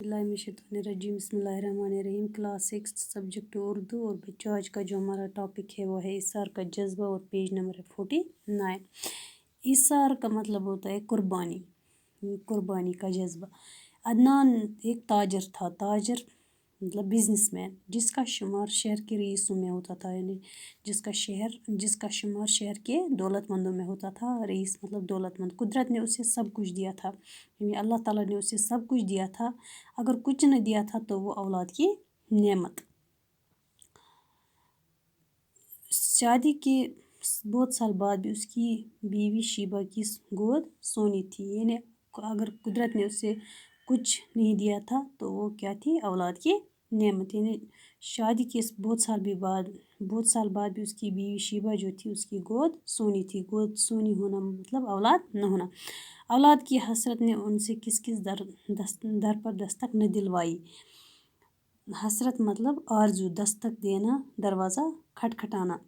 बिस्मिल्लाहिर्रहमानिर्रहीम बिस्मिल्लाहिर्रहमानिर्रहीम class 6 subject Urdu. और बच्चों आज का जो हमारा टॉपिक है वो है इसार का जज्बा और पेज नंबर है 49। इसार का मतलब होता है कुर्बानी, कुर्बानी का जज्बा। अदनान एक ताजर था, ताजर मतलब बिजनेसमैन, जिसका शुमार शहर के रईसों में होता था, यानी जिसका शुमार शहर के दौलतमंदों में होता था। रईस मतलब दौलतमंद। कुदरत ने उसे सब कुछ दिया था, यानी अल्लाह ताला ने उसे सब कुछ दिया था। अगर कुछ न दिया था तो वो औलाद की नेमत। शादी के बहुत साल बाद भी उसकी बीवी शीबा की गोद सोनी थी, यानी अगर कुदरत ने उसे कुछ नहीं दिया था तो वो क्या थी, औलाद की नेमत। यानी शादी के बहुत साल बाद भी उसकी बीवी शीबा जो थी उसकी गोद सोनी थी। गोद सोनी होना मतलब औलाद न होना। औलाद की हसरत ने उनसे किस किस दर पर दस्तक न दिलवाई। हसरत मतलब आरजू, दस्तक देना, दरवाज़ा खटखटाना।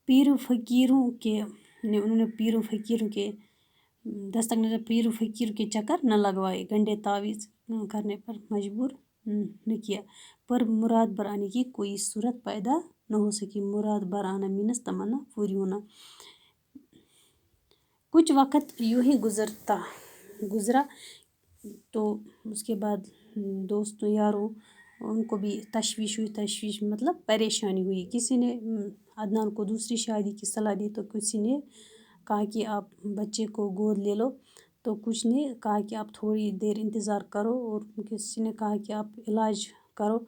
पीर फ़कीरों के उन्होंने पीर फ़कीरों के दस्तक न पीर फ़कीर के चक्कर न लगवाए, गंडे तावीज़ करने पर मजबूर न किया, पर मुराद बर आने की कोई सूरत पैदा न हो सकी। मुराद बर आना मीनस तमन्ना पूरी होना। कुछ वक़्त यूँ ही गुज़रा तो उसके बाद दोस्तों यारों उनको भी तशवीश मतलब परेशानी हुई। किसी ने अदनान को दूसरी शादी की सलाह दी, तो किसी ने कहा कि आप बच्चे को गोद ले लो, तो कुछ ने कहा कि आप थोड़ी देर इंतज़ार करो, और किसी ने कहा कि आप इलाज करो।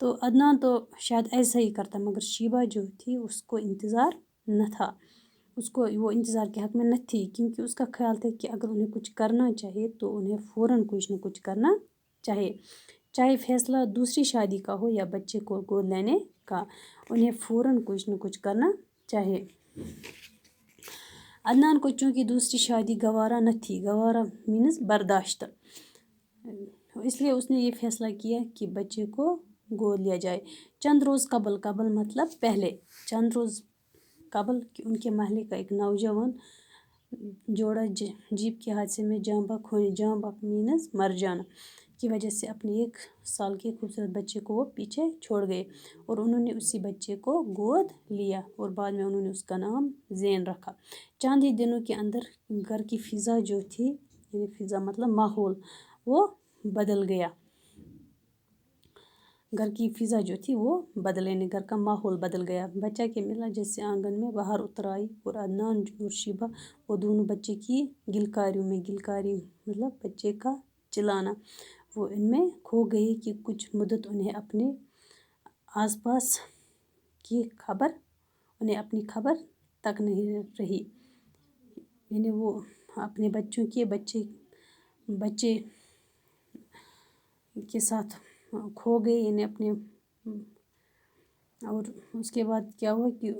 तो अदनान तो शायद ऐसा ही करता, मगर शीबा जो थी उसको इंतज़ार न था, उसको वो इंतज़ार के हक़ में न थी, क्योंकि उसका ख्याल था कि अगर उन्हें कुछ करना चाहिए तो उन्हें फ़ौरन कुछ न कुछ करना चाहिए। चाहे फ़ैसला दूसरी शादी का हो या बच्चे को गोद लेने का, उन्हें फ़ौरन कुछ न कुछ करना चाहिए। अदनान को चूँकि दूसरी शादी गवारा न थी, गवारा मीनस बर्दाश्त, इसलिए उसने ये फ़ैसला किया कि बच्चे को गोद लिया जाए। चंद रोज़ कबल मतलब पहले, चंद रोज़ कबल कि उनके महल्ले का एक नौजवान जोड़ा जीप के हादसे में जाँ बक मीनस मर जाना की वजह से अपने 1 साल के खूबसूरत बच्चे को वो पीछे छोड़ गए, और उन्होंने उसी बच्चे को गोद लिया और बाद में उन्होंने उसका नाम ज़ैन रखा। चंद ही दिनों के अंदर घर की फ़िज़ा जो थी, यानी फ़िज़ा मतलब माहौल, वो बदल गया। घर की फ़िज़ा जो थी वो बदलने, घर का माहौल बदल गया। बच्चा के मिला जैसे आंगन में बाहर उतर आई, और अदनान और शीबा वो दोनों बच्चे की गिलकारी मतलब बच्चे का चिल्लाना, वो इनमें खो गई कि कुछ मुद्दत उन्हें अपने आसपास की खबर उन्हें अपनी खबर तक नहीं रही। यानी वो अपने बच्चे के साथ खो गए, यानी अपने। और उसके बाद क्या हुआ कि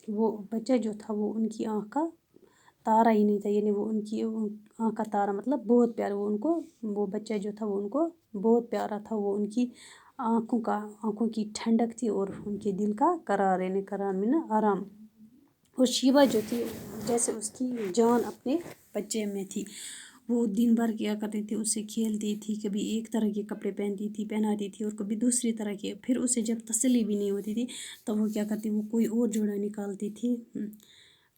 वो बच्चा जो था वो उनकी आँख का तारा ही नहीं था, यानी वो उनकी आँख का तारा मतलब बहुत प्यारा, वो बच्चा जो था वो उनको बहुत प्यारा था। वो उनकी आँखों की ठंडक थी और उनके दिल का करार, यानी करार में ना आराम। और शीबा जो थी जैसे उसकी जान अपने बच्चे में थी। वो दिन भर क्या करती थी, उससे खेलती थी, कभी एक तरह के कपड़े पहनाती थी और कभी दूसरी तरह के। फिर उसे जब तसल्ली भी नहीं होती थी तो वो क्या करती, वो कोई और जोड़ा निकालती थी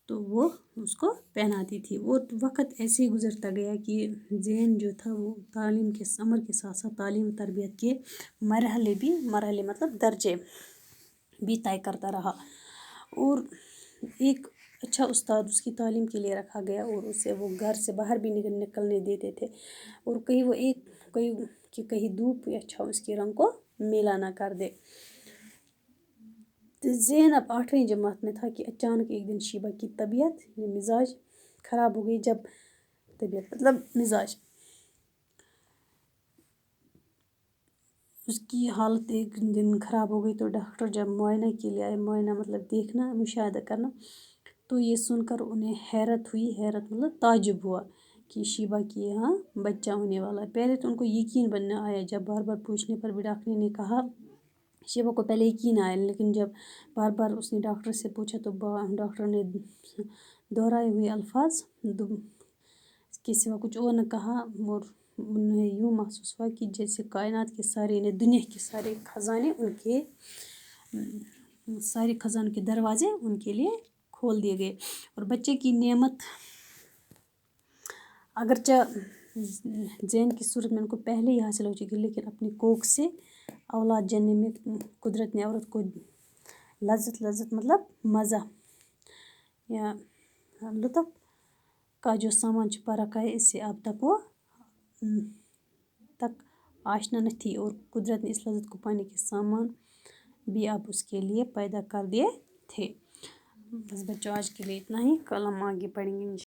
तो वो उसको पहनाती थी। और वक़्त ऐसे ही गुजरता गया कि ज़ैन जो था वो तालीम के अमर के साथ साथ तालीम तरबियत के मरहले मतलब दर्जे भी तय करता रहा, और एक अच्छा उस्ताद उसकी तालीम के लिए रखा गया, और उसे वो घर से बाहर भी निकलने देते थे, और कहीं धूप या छाँव उसके रंग को मेला ना कर दे। तो ज़ैन अब 8वीं जमात में था कि अचानक एक दिन शीबा की तबीयत मिजाज ख़राब हो गई। जब तबीयत मतलब मिजाज, उसकी हालत एक दिन ख़राब हो गई, तो डॉक्टर जब मुआयना के लिए आए, मुआयना मतलब देखना, मुशाहिदा करना, तो ये सुनकर उन्हें हैरत मतलब ताजुब हुआ कि शीबा के यहाँ बच्चा होने वाला है। पहले तो उनको यकीन बनना आया, जब बार बार पूछने पर भी डॉक्टर ने कहा, शीबा को पहले यकीन आया, लेकिन जब बार बार उसने डॉक्टर से पूछा तो डॉक्टर ने दोहराए हुए अल्फाज के सिवा कुछ और न कहा, और انہیں یوں محسوس ہوا کہ جیسے کائنات کے سارے یعنی دنیا کے سارے خزانے ان کے سارے خزانوں کے دروازے ان کے لیے کھول دیے گئے. اور بچے کی نعمت اگرچہ زین کی صورت میں ان کو پہلے ہی حاصل ہو چکی لیکن اپنی کوکھ سے اولاد جننے میں قدرت نے عورت کو لذت مطلب مزہ یا لطف کا جو سامان چھپا رکھا ہے اس سے اب تک وہ تک آشنا نہ تھی اور قدرت نے اس لذت کو پانے کے سامان بھی اب اس کے لیے پیدا کر دیے تھے. بس بچوں آج کے لیے اتنا ہی. کل ہم آگے پڑھیں گے.